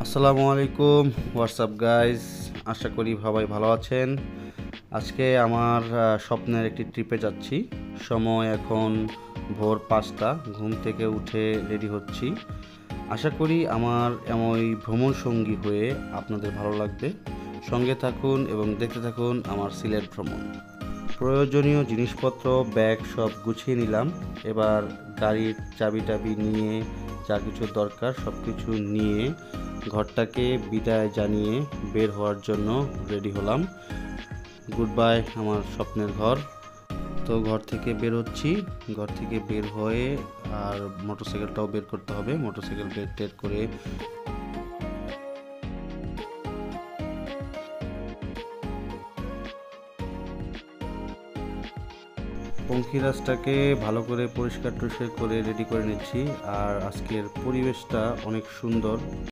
আসসালামু আলাইকুম WhatsApp guys, আশা করি সবাই ভালো আছেন। আজকে আমার স্বপ্নের একটি ট্রিপে যাচ্ছি। সময় এখন ভোর 5টা, ঘুম থেকে উঠে রেডি হচ্ছি। আশা করি আমার এমন ভ্রমণ সঙ্গী হয়ে আপনাদের ভালো লাগবে। সঙ্গে থাকুন এবং দেখতে থাকুন আমার সিলেট ভ্রমণ। প্রয়োজনীয় জিনিসপত্র ব্যাগ সব গুছিয়ে নিলাম। এবার গাড়ির চাবি নিয়ে যা কিছু দরকার সব কিছু নিয়ে ঘরটাকে বিদায় জানিয়ে বের হওয়ার জন্য রেডি হলাম। গুড বাই আমার স্বপ্নের ঘর। তো ঘর থেকে বের হচ্ছি। ঘর থেকে বের হয়ে আর মোটরসাইকেলটাও বের করতে হবে। মোটরসাইকেল বের টের করে পঙ্খিরাজটাকে ভালো করে পরিষ্কার টরিষ্কার করে রেডি করে নিচ্ছি। আর আজকের পরিবেশটা অনেক সুন্দর।